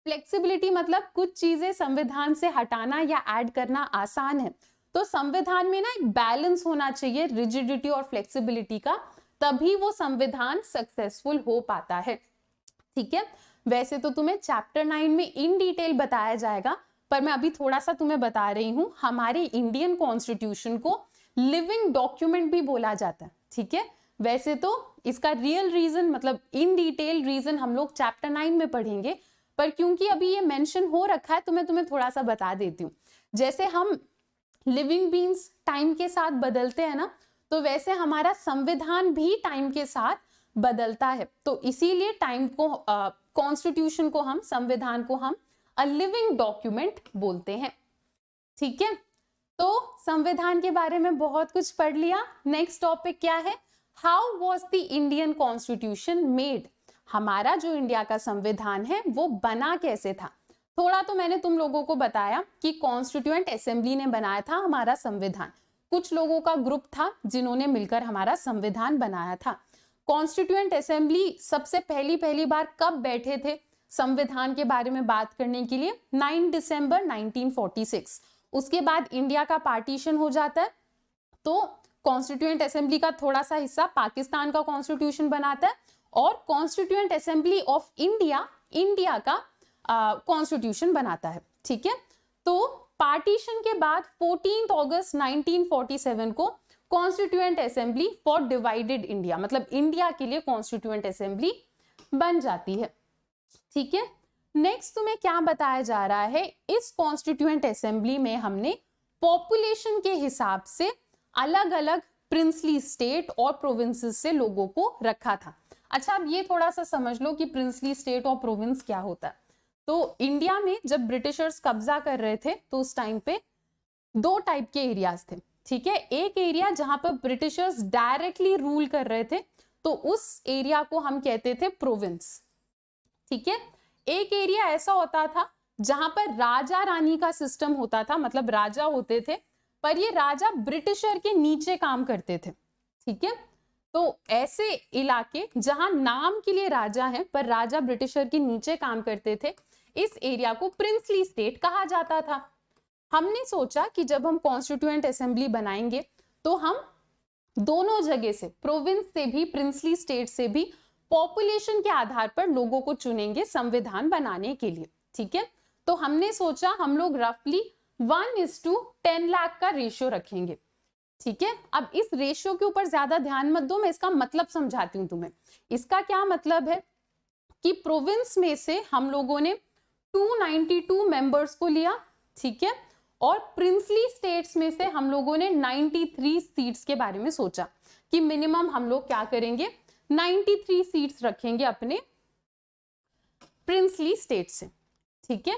फ्लेक्सिबिलिटी मतलब कुछ चीजें संविधान से हटाना या ऐड करना आसान है। तो संविधान में ना एक बैलेंस होना चाहिए रिजिडिटी और फ्लेक्सिबिलिटी का, तभी वो संविधान सक्सेसफुल हो पाता है। ठीक है, वैसे तो तुम्हें चैप्टर 9 में इन डिटेल बताया जाएगा, पर मैं अभी थोड़ा सा तुम्हें बता रही हूं। हमारे इंडियन कॉन्स्टिट्यूशन को लिविंग डॉक्यूमेंट भी बोला जाता है। ठीक है, वैसे तो इसका रियल रीजन मतलब इन डिटेल रीजन हम लोग चैप्टर 9 में पढ़ेंगे, पर क्योंकि अभी ये मेंशन हो रखा है तो मैं तुम्हें थोड़ा सा बता देती हूँ। जैसे हम लिविंग बींग्स टाइम के साथ बदलते हैं ना, तो वैसे हमारा संविधान भी टाइम के साथ बदलता है, तो इसीलिए टाइम को कॉन्स्टिट्यूशन को हम, संविधान को हम अ लिविंग डॉक्यूमेंट बोलते हैं। ठीक है, तो संविधान के बारे में बहुत कुछ पढ़ लिया। नेक्स्ट टॉपिक क्या है? How was the Indian constitution made? हमारा जो इंडिया का संविधान है वो बना कैसे था? थोड़ा तो मैंने तुम लोगों को बताया कि कॉन्स्टिट्यूएंट असेंबली ने बनाया था हमारा संविधान। कुछ लोगों का ग्रुप था जिन्होंने मिलकर हमारा संविधान बनाया था। कॉन्स्टिट्यूएंट असेंबली सबसे पहली बार कब बैठे थे संविधान के बारे में बात करने के लिए? 9 दिसंबर 1946। उसके बाद इंडिया का पार्टीशन हो जाता है, तो कॉन्स्टिट्यूएंट असेंबली का थोड़ा सा हिस्सा पाकिस्तान का कॉन्स्टिट्यूशन बनाता है और constituent assembly of India India का कॉन्स्टिट्यूशन बनाता है। ठीक है, तो पार्टीशन के बाद 14 अगस्त 1947 को constituent assembly for divided India, मतलब इंडिया के लिए कॉन्स्टिट्यूएंट असेंबली बन जाती है। ठीक है, नेक्स्ट तुम्हें क्या बताया जा रहा है? इस कॉन्स्टिट्यूएंट असेंबली में हमने पॉपुलेशन के हिसाब से अलग अलग प्रिंसली स्टेट और प्रोविंसेस से लोगों को रखा था। अच्छा, अब ये थोड़ा सा समझ लो कि प्रिंसली स्टेट और प्रोविंस क्या होता है। तो इंडिया में जब ब्रिटिशर्स कब्जा कर रहे थे तो उस टाइम पे दो टाइप के एरियाज थे। ठीक है, एक एरिया जहां पर ब्रिटिशर्स डायरेक्टली रूल कर रहे थे, तो उस एरिया को हम कहते थे प्रोविंस। ठीक है, एक एरिया ऐसा होता था जहां पर राजा रानी का सिस्टम होता था, मतलब राजा होते थे पर ये राजा ब्रिटिशर के नीचे काम करते थे। ठीक है, तो ऐसे इलाके जहां नाम के लिए राजा हैं पर राजा ब्रिटिशर के नीचे काम करते थे, इस एरिया को प्रिंसली स्टेट कहा जाता था। हमने सोचा कि जब हम कॉन्स्टिट्यूएंट असेंबली बनाएंगे तो हम दोनों जगह से, प्रोविंस से भी प्रिंसली स्टेट से भी, पॉपुलेशन के आधार पर लोगों को चुनेंगे संविधान बनाने के लिए। ठीक है, तो हमने सोचा हम लोग रफली 1:10 लाख का रेशियो रखेंगे। ठीक है, अब इस रेशियो के ऊपर ज्यादा ध्यान मत दो, मैं इसका मतलब समझाती हूँ तुम्हें। इसका क्या मतलब है कि प्रोविंस में से हम लोगों ने 292 मेंबर्स को लिया। ठीक है, और प्रिंसली स्टेट्स में से हम लोगों ने 93 सीट्स के बारे में सोचा कि मिनिमम हम लोग क्या करेंगे, 93 सीट्स रखेंगे अपने प्रिंसली स्टेट से। ठीक है,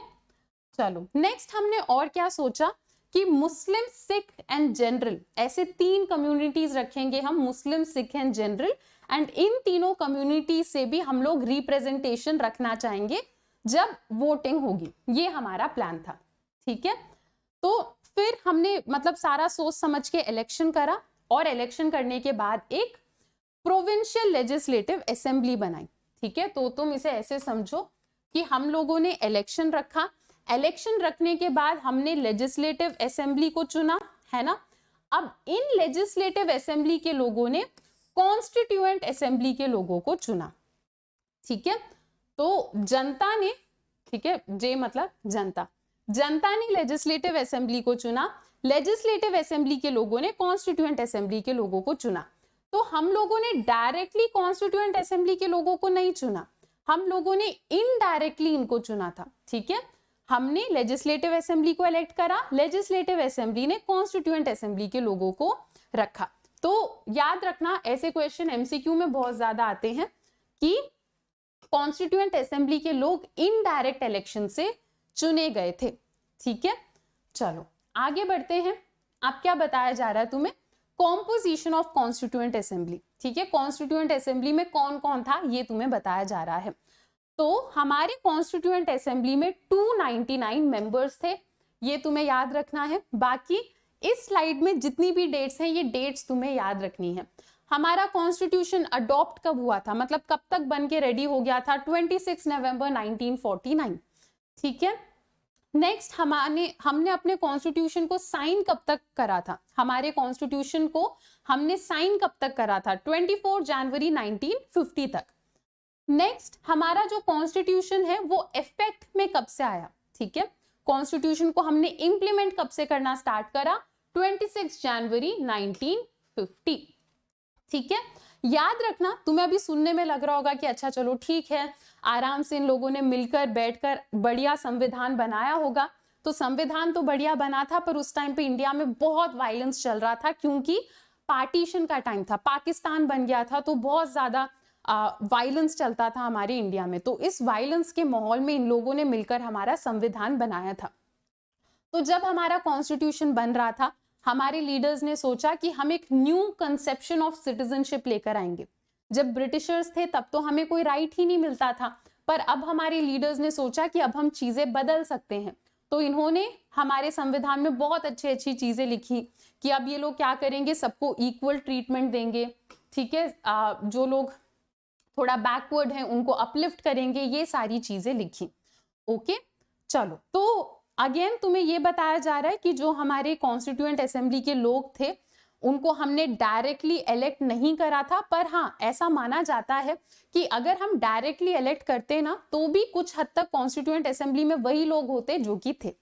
चलो नेक्स्ट हमने और क्या सोचा कि मुस्लिम, सिख एंड जनरल, ऐसे 3 कम्युनिटीज रखेंगे हम, Muslim, Sikh and general, and इन तीनों कम्युनिटी से भी हम लोग रिप्रेजेंटेशन रखना चाहेंगे जब वोटिंग होगी। ये हमारा प्लान था। ठीक है, तो फिर हमने मतलब सारा सोच समझ के इलेक्शन करा और इलेक्शन करने के बाद एक प्रोविंशियल लेजिस्लेटिव असेंबली बनाई। ठीक है, तो तुम इसे ऐसे समझो कि हम लोगों ने इलेक्शन रखा, इलेक्शन रखने के बाद हमने लेजिस्लेटिव असेंबली को चुना, है ना। अब इन लेजिस्लेटिव असेंबली के लोगों ने कॉन्स्टिट्यूएंट असेंबली के लोगों को चुना, ठीक है। तो जनता ने, ठीक है, जे मतलब जनता, जनता ने लेजिस्लेटिव असेंबली को चुना, लेजिस्लेटिव असेंबली के लोगों ने कॉन्स्टिट्यूएंट असेंबली के लोगों को चुना। तो हम लोगों ने डायरेक्टली कॉन्स्टिट्यूएंट असेंबली के लोगों को नहीं चुना, हम लोगों ने इनडायरेक्टली इनको चुना था, ठीक है। हमने लेजिस्लेटिव असेंबली को इलेक्ट करा, लेजिस्लेटिव असेंबली ने कॉन्स्टिट्यूएंट असेंबली के लोगों को रखा। तो याद रखना, ऐसे क्वेश्चन एमसीक्यू में बहुत ज्यादा आते हैं कि कॉन्स्टिट्यूएंट असेंबली के लोग इनडायरेक्ट इलेक्शन से चुने गए थे, ठीक है। चलो आगे बढ़ते हैं। अब क्या बताया जा रहा है तुम्हें, कॉम्पोजिशन ऑफ कॉन्स्टिट्यूएंट असेंबली, ठीक है। कॉन्स्टिट्यूएंट असेंबली में कौन कौन था ये तुम्हें बताया जा रहा है। तो हमारे कॉन्स्टिट्यूएंट असेंबली में 299 मेंबर्स थे, ये तुम्हें याद रखना है। बाकी इस स्लाइड में जितनी भी डेट्स हैं ये डेट्स तुम्हें याद रखनी है। हमारा कॉन्स्टिट्यूशन अडॉप्ट कब हुआ था, मतलब कब तक बन के रेडी हो गया था, 26 नवंबर 1949, ठीक है। नेक्स्ट हमने अपने कॉन्स्टिट्यूशन को साइन कब तक करा था, हमारे कॉन्स्टिट्यूशन को हमने साइन कब तक करा था, 24 जनवरी 1950 तक। नेक्स्ट हमारा जो कॉन्स्टिट्यूशन है वो इफेक्ट में कब से आया, ठीक है। कॉन्स्टिट्यूशन को हमने इंप्लीमेंट कब से करना स्टार्ट करा, 26 जनवरी 1950, ठीक है। याद रखना, तुम्हें अभी सुनने में लग रहा होगा कि अच्छा चलो ठीक है, आराम से इन लोगों ने मिलकर बैठकर बढ़िया संविधान बनाया होगा। तो संविधान तो बढ़िया बना था, पर उस टाइम पे इंडिया में बहुत वायलेंस चल रहा था, क्योंकि पार्टीशन का टाइम था, पाकिस्तान बन गया था, तो बहुत ज्यादा वायलेंस चलता था हमारे इंडिया में। तो इस वायलेंस के माहौल में इन लोगों ने मिलकर हमारा संविधान बनाया था। तो जब हमारा कॉन्स्टिट्यूशन बन रहा था, हमारे लीडर्स ने सोचा कि हम एक न्यू कंसेप्शन ऑफ सिटीजनशिप लेकर आएंगे। जब ब्रिटिशर्स थे तब तो हमें कोई राइट ही नहीं मिलता था, पर अब हमारे लीडर्स ने सोचा कि अब हम चीजें बदल सकते हैं। तो इन्होंने हमारे संविधान में बहुत अच्छी अच्छी चीजें लिखी कि अब ये लोग क्या करेंगे, सबको इक्वल ट्रीटमेंट देंगे, ठीक है। जो लोग थोड़ा बैकवर्ड हैं उनको अपलिफ्ट करेंगे, ये सारी चीजें लिखी। ओके, चलो, तो अगेन तुम्हें ये बताया जा रहा है कि जो हमारे कॉन्स्टिट्यूएंट असेंबली के लोग थे उनको हमने डायरेक्टली इलेक्ट नहीं करा था, पर हाँ ऐसा माना जाता है कि अगर हम डायरेक्टली इलेक्ट करते ना तो भी कुछ हद तक कॉन्स्टिट्यूएंट असेंबली में वही लोग होते जो कि थे,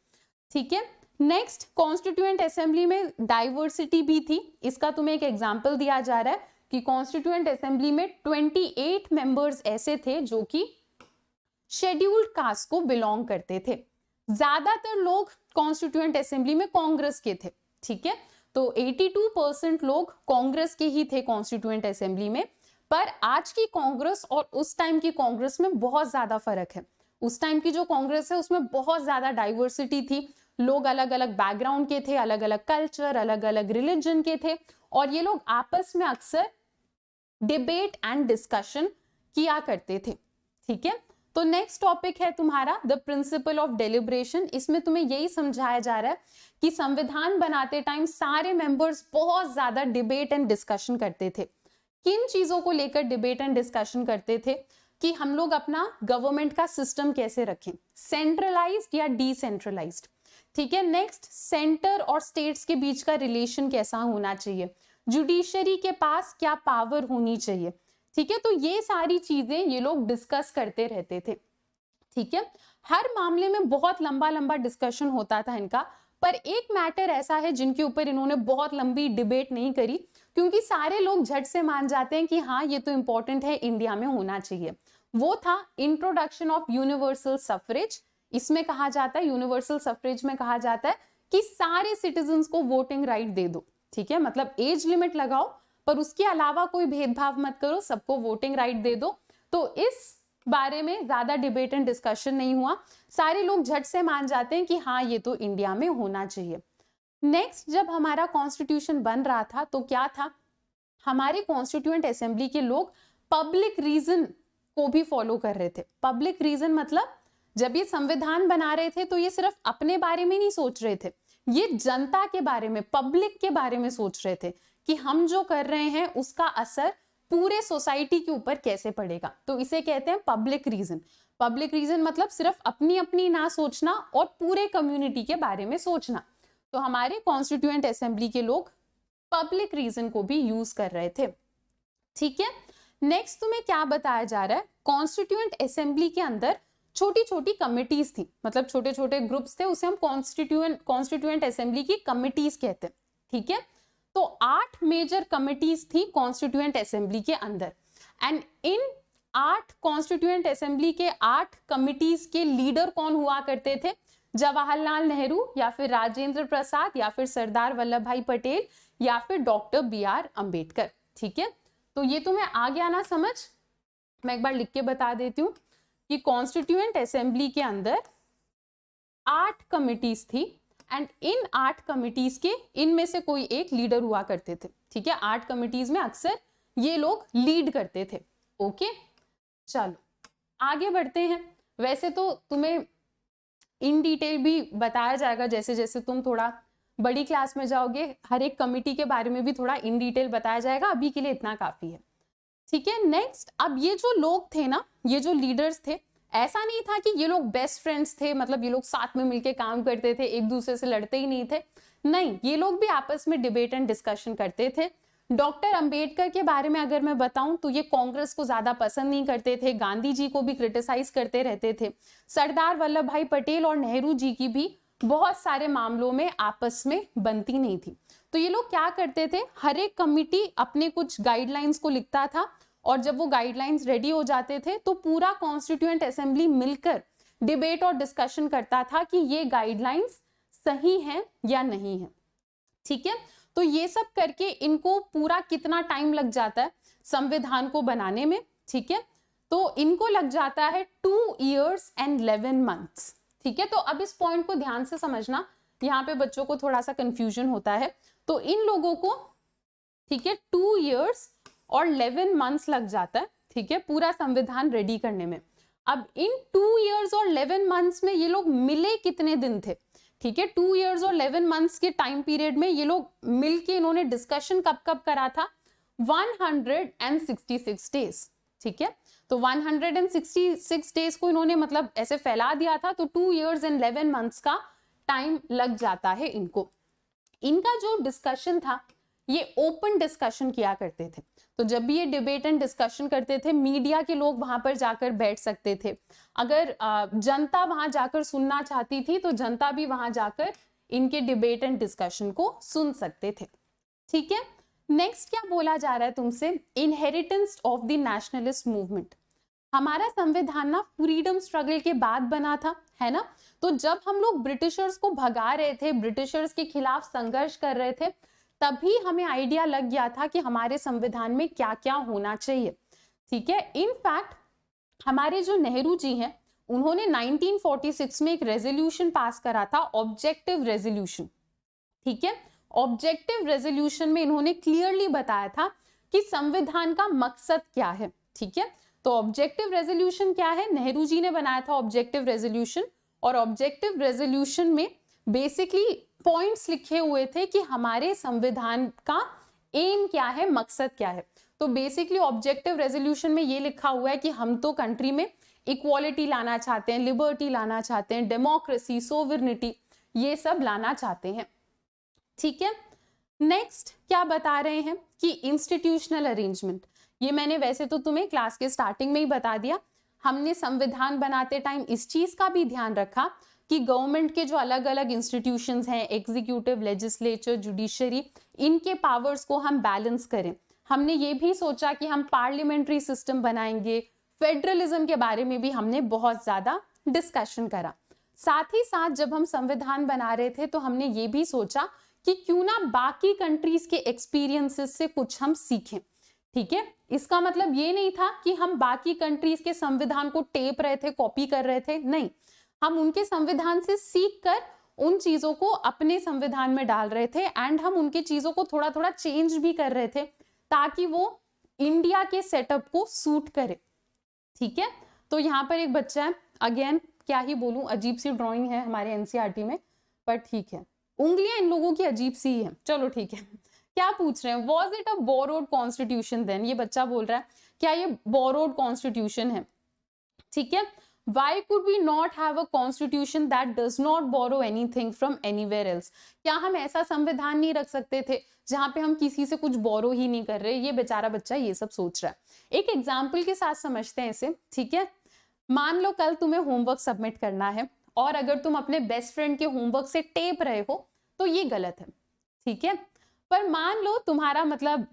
ठीक है। नेक्स्ट, कॉन्स्टिट्यूएंट असेंबली में डाइवर्सिटी भी थी। इसका तुम्हें एक एग्जाम्पल दिया जा रहा है कि कॉन्स्टिट्यूएंट असेंबली में 28 मेंबर्स ऐसे थे जो कि शेड्यूल्ड कास्ट को बिलोंग करते थे। ज्यादातर लोग कॉन्स्टिट्यूएंट असेंबली में कांग्रेस के थे, ठीक है। तो 82% लोग कांग्रेस के ही थे कॉन्स्टिट्यूएंट असेंबली में। पर आज की कांग्रेस और उस टाइम की कांग्रेस में बहुत ज्यादा फर्क है। उस टाइम की जो कांग्रेस है उसमें बहुत ज्यादा डाइवर्सिटी थी, लोग अलग अलग बैकग्राउंड के थे, अलग अलग कल्चर, अलग अलग रिलीजन के थे, और ये लोग आपस में अक्सर डिबेट एंड डिस्कशन किया करते थे, ठीक है। तो नेक्स्ट टॉपिक है तुम्हारा द प्रिंसिपल ऑफ डेलिब्रेशन। इसमें तुम्हें यही समझाया जा रहा है कि संविधान बनाते टाइम सारे मेंबर्स बहुत ज्यादा डिबेट एंड डिस्कशन करते थे। किन चीजों को लेकर डिबेट एंड डिस्कशन करते थे कि हम लोग अपना गवर्नमेंट का सिस्टम कैसे रखें, सेंट्रलाइज्ड या डिसेंट्रलाइज्ड, ठीक है। नेक्स्ट, सेंटर और स्टेट्स के बीच का रिलेशन कैसा होना चाहिए, जुडिशरी के पास क्या पावर होनी चाहिए, ठीक है। तो ये सारी चीजें ये लोग डिस्कस करते रहते थे, ठीक है। हर मामले में बहुत लंबा लंबा डिस्कशन होता था इनका, पर एक मैटर ऐसा है जिनके ऊपर इन्होंने बहुत लंबी डिबेट नहीं करी, क्योंकि सारे लोग झट से मान जाते हैं कि हाँ ये तो इंपॉर्टेंट है, इंडिया में होना चाहिए। वो था इंट्रोडक्शन ऑफ यूनिवर्सल सफरेज। इसमें कहा जाता है, यूनिवर्सल सफरेज में कहा जाता है कि सारे सिटीजन्स को वोटिंग राइट दे दो, ठीक है। मतलब एज लिमिट लगाओ पर उसके अलावा कोई भेदभाव मत करो, सबको वोटिंग राइट दे दो। तो इस बारे में ज्यादा डिबेट एंड डिस्कशन नहीं हुआ, सारे लोग झट से मान जाते हैं कि हाँ ये तो इंडिया में होना चाहिए। नेक्स्ट, जब हमारा कॉन्स्टिट्यूशन बन रहा था तो क्या था, हमारे कॉन्स्टिट्यूएंट असेंबली के लोग पब्लिक रीजन को भी फॉलो कर रहे थे। पब्लिक रीजन मतलब जब ये संविधान बना रहे थे तो ये सिर्फ अपने बारे में नहीं सोच रहे थे, ये जनता के बारे में, पब्लिक के बारे में सोच रहे थे कि हम जो कर रहे हैं उसका असर पूरे सोसाइटी के ऊपर कैसे पड़ेगा। तो इसे कहते हैं पब्लिक रीजन। पब्लिक रीजन मतलब सिर्फ अपनी अपनी ना सोचना और पूरे कम्युनिटी के बारे में सोचना। तो हमारे कॉन्स्टिट्यूएंट असेंबली के लोग पब्लिक रीजन को भी यूज कर रहे थे। ठीक है, नेक्स्ट तुम्हें क्या बताया जा रहा है, कॉन्स्टिट्यूएंट असेंबली के अंदर छोटी छोटी कमिटीज थी, मतलब छोटे छोटे ग्रुप्स थे, उसे हम कॉन्स्टिट्यूएंट असेंबली की कमिटीज कहते हैं। ठीक है, तो 8 मेजर कमिटीज थी कॉन्स्टिट्यूएंट असेंबली के अंदर, एंड इन 8 कॉन्स्टिट्यूएंट असेंबली के 8 कमिटीज के लीडर कौन हुआ करते थे, जवाहरलाल नेहरू या फिर राजेंद्र प्रसाद या फिर सरदार वल्लभ भाई पटेल या फिर डॉक्टर BR अंबेडकर। ठीक है, तो ये तुम्हें आ गया ना समझ। मैं एक बार लिख के बता देती हूँ कि कॉन्स्टिट्यूएंट असेंबली के अंदर 8 कमिटीज थी, एंड इन 8 कमिटीज के इनमें से कोई एक लीडर हुआ करते थे। ठीक है, 8 कमिटीज में अक्सर ये लोग लीड करते थे। ओके, चलो आगे बढ़ते हैं। वैसे तो तुम्हें इन डिटेल भी बताया जाएगा, जैसे जैसे तुम थोड़ा बड़ी क्लास में जाओगे हर एक कमिटी के बारे में भी थोड़ा इन डिटेल बताया जाएगा, अभी के लिए इतना काफी है। ठीक है, नेक्स्ट, अब ये जो लोग थे ना, ये जो लीडर्स थे, ऐसा नहीं था कि ये लोग बेस्ट फ्रेंड्स थे, मतलब ये लोग साथ में मिलके काम करते थे, एक दूसरे से लड़ते ही नहीं थे। नहीं, ये लोग भी आपस में डिबेट एंड डिस्कशन करते थे। डॉक्टर अंबेडकर के बारे में अगर मैं बताऊं तो ये कांग्रेस को ज्यादा पसंद नहीं करते थे, गांधी जी को भी क्रिटिसाइज करते रहते थे। सरदार वल्लभ भाई पटेल और नेहरू जी की भी बहुत सारे मामलों में आपस में बनती नहीं थी। तो ये लोग क्या करते थे, हर एक कमिटी अपने कुछ गाइडलाइंस को लिखता था, और जब वो गाइडलाइंस रेडी हो जाते थे तो पूरा कॉन्स्टिट्यूएंट असेंबली मिलकर डिबेट और डिस्कशन करता था कि ये गाइडलाइंस सही हैं या नहीं है। ठीक है, तो ये सब करके इनको पूरा कितना टाइम लग जाता है संविधान को बनाने में। ठीक है, तो इनको लग जाता है 2 years and 11 months। ठीक है, तो अब इस पॉइंट को ध्यान से समझना, यहाँ पे बच्चों को थोड़ा सा कंफ्यूजन होता है। तो इन लोगों को, ठीक है, 2 years और 11 months लग जाता है। ठीक है, पूरा संविधान रेडी करने में। अब इन 2 years और 11 months में ये लोग मिले कितने दिन थे? ठीक है, 2 years और 11 months के टाइम पीरियड में ये लोग मिलके इन्होंने डिस्कशन कब कब करा था? 166 डेज। ठीक है, तो 166 डेज को इन्होंने मतलब ऐसे फैला दिया था, तो 2 years and 11 months का टाइम लग जाता है इनको। इनका जो डिस्कशन था ये ओपन डिस्कशन किया करते थे। तो जब भी ये डिबेट एंड डिस्कशन करते थे, मीडिया के लोग वहां पर जाकर बैठ सकते थे। अगर जनता वहां जाकर सुनना चाहती थी तो जनता भी वहां जाकर इनके डिबेट एंड डिस्कशन को सुन सकते थे। ठीक है, नेक्स्ट क्या बोला जा रहा है तुमसे, inheritance of the nationalist movement. हमारा संविधान ना फ्रीडम स्ट्रगल के बाद बना था, है ना। तो जब हम लोग ब्रिटिशर्स को भगा रहे थे, ब्रिटिशर्स के खिलाफ संघर्ष कर रहे थे, तभी हमें आइडिया लग गया था कि हमारे संविधान में क्या क्या होना चाहिए। ठीक है, इनफैक्ट हमारे जो नेहरू जी हैं, उन्होंने 1946 में एक रेजोल्यूशन पास करा था, ऑब्जेक्टिव रेजोल्यूशन। ठीक है, ऑब्जेक्टिव रेजोल्यूशन में इन्होंने क्लियरली बताया था कि संविधान का मकसद क्या है। ठीक है, तो ऑब्जेक्टिव रेजोल्यूशन क्या है, नेहरू जी ने बनाया था ऑब्जेक्टिव रेजोल्यूशन, और ऑब्जेक्टिव रेजोल्यूशन में बेसिकली पॉइंट्स लिखे हुए थे कि हमारे संविधान का एम क्या है, मकसद क्या है। तो बेसिकली ऑब्जेक्टिव रेजोल्यूशन में ये लिखा हुआ है कि हम तो कंट्री में इक्वालिटी लाना चाहते हैं, लिबर्टी लाना चाहते हैं, डेमोक्रेसी, सोवरेनिटी, ये सब लाना चाहते हैं। ठीक है, नेक्स्ट क्या बता रहे हैं कि इंस्टीट्यूशनल अरेंजमेंट। ये मैंने वैसे तो तुम्हें क्लास के स्टार्टिंग में ही बता दिया। हमने संविधान बनाते टाइम इस चीज का भी ध्यान रखा कि गवर्नमेंट के जो अलग अलग इंस्टीट्यूशंस हैं, एग्जीक्यूटिव, लेजिस्लेचर, जुडिशरी, इनके पावर्स को हम बैलेंस करें। हमने ये भी सोचा कि हम पार्लियामेंट्री सिस्टम बनाएंगे, फेडरलिज्म के बारे में भी हमने बहुत ज्यादा डिस्कशन करा। साथ ही साथ जब हम संविधान बना रहे थे तो हमने ये भी सोचा कि क्यों ना बाकी कंट्रीज के एक्सपीरियंसेस से कुछ हम सीखें। ठीक है, इसका मतलब ये नहीं था कि हम बाकी कंट्रीज के संविधान को टेप रहे थे, कॉपी कर रहे थे, नहीं, हम उनके संविधान से सीख कर उन चीजों को अपने संविधान में डाल रहे थे, एंड हम उनके चीजों को थोड़ा थोड़ा चेंज भी कर रहे थे ताकि वो इंडिया के सेटअप को सूट करे। ठीक है, तो यहाँ पर एक बच्चा है, अगेन क्या ही बोलूं, अजीब सी ड्राइंग है हमारे एनसीईआरटी में, पर ठीक है, उंगलियां इन लोगों की अजीब सी ही है। चलो ठीक है, क्या पूछ रहे हैं, was it a borrowed constitution then. ये बच्चा बोल रहा है क्या ये बोरोड कॉन्स्टिट्यूशन है। ठीक है, Why could we not have a constitution that does not borrow anything from anywhere else? क्या हम ऐसा संविधान नहीं रख सकते थे जहां पे हम किसी से कुछ बोरो ही नहीं कर रहे? ये बेचारा बच्चा ये सब सोच रहा है। एक एग्जाम्पल के साथ समझते हैं इसे, ठीक है। मान लो कल तुम्हें होमवर्क सबमिट करना है और अगर तुम अपने बेस्ट फ्रेंड के होमवर्क से टेप रहे हो तो ये गलत है, ठीक है। पर मान लो तुम्हारा मतलब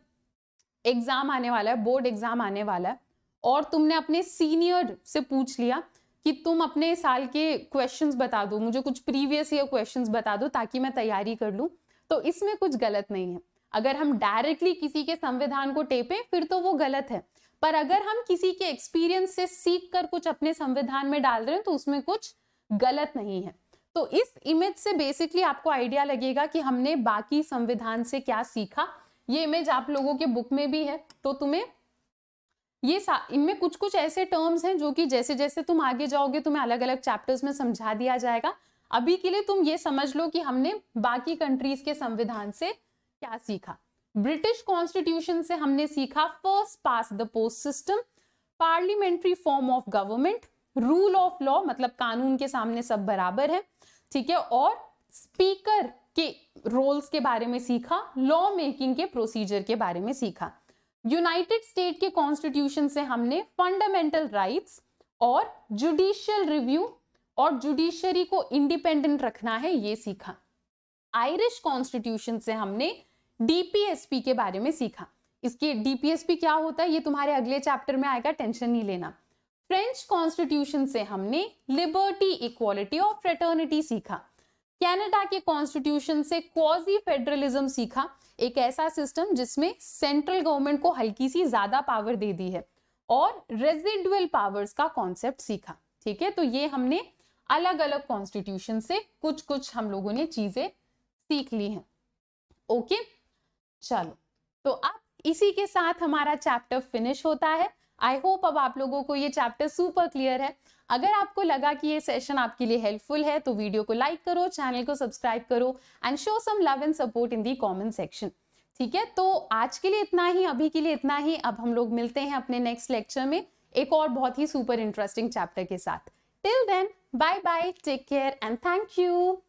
एग्जाम आने वाला है, बोर्ड एग्जाम आने वाला है, और तुमने अपने सीनियर से पूछ लिया कि तुम अपने साल के क्वेश्चंस बता दो, मुझे कुछ प्रीवियस ईयर क्वेश्चंस बता दो ताकि मैं तैयारी कर लूं, तो इसमें कुछ गलत नहीं है। अगर हम डायरेक्टली किसी के संविधान को टेपें फिर तो वो गलत है, पर अगर हम किसी के एक्सपीरियंस से सीख कर कुछ अपने संविधान में डाल रहे हैं तो उसमें कुछ गलत नहीं है। तो इस इमेज से बेसिकली आपको आइडिया लगेगा कि हमने बाकी संविधान से क्या सीखा। ये इमेज आप लोगों के बुक में भी है, तो तुम्हें ये इनमें कुछ कुछ ऐसे टर्म्स हैं जो कि जैसे जैसे तुम आगे जाओगे तुम्हें अलग अलग चैप्टर्स में समझा दिया जाएगा। अभी के लिए तुम ये समझ लो कि हमने बाकी कंट्रीज के संविधान से क्या सीखा। ब्रिटिश कॉन्स्टिट्यूशन से हमने सीखा first pass the post system, parliamentary form of government, rule of law मतलब कानून के सामने सब बराबर है, ठीक है, और स्पीकर के रोल्स के बारे में सीखा, लॉ मेकिंग के प्रोसीजर के बारे में सीखा। यूनाइटेड स्टेट के कॉन्स्टिट्यूशन से हमने फंडामेंटल राइट्स और जुडिशियल रिव्यू और जुडिशरी को इंडिपेंडेंट रखना है ये सीखा। आयरिश कॉन्स्टिट्यूशन से हमने डीपीएसपी के बारे में सीखा। इसके डीपीएसपी क्या होता है ये तुम्हारे अगले चैप्टर में आएगा, टेंशन नहीं लेना। फ्रेंच कॉन्स्टिट्यूशन से हमने लिबर्टी, इक्वालिटी और फ्रेटर्निटी सीखा। कनाडा के कॉन्स्टिट्यूशन से क्वाजी फेडरलिज्म सीखा, एक ऐसा सिस्टम जिसमें सेंट्रल गवर्नमेंट को हल्की सी ज्यादा पावर दे दी है, और रेजिडुअल पावर्स का कॉन्सेप्ट सीखा, ठीक है। तो ये हमने अलग अलग कॉन्स्टिट्यूशन से कुछ कुछ हम लोगों ने चीजें सीख ली हैं। ओके, चलो, तो अब इसी के साथ हमारा चैप्टर फिनिश होता है। आई होप अब आप लोगों को ये चैप्टर सुपर क्लियर है। अगर आपको लगा कि ये सेशन आपके लिए हेल्पफुल है तो वीडियो को लाइक करो, चैनल को सब्सक्राइब करो and show some love and support in the comment section, ठीक है। तो आज के लिए इतना ही, अभी के लिए इतना ही। अब हम लोग मिलते हैं अपने नेक्स्ट लेक्चर में एक और बहुत ही सुपर इंटरेस्टिंग चैप्टर के साथ। Till then, bye bye, take care and thank you.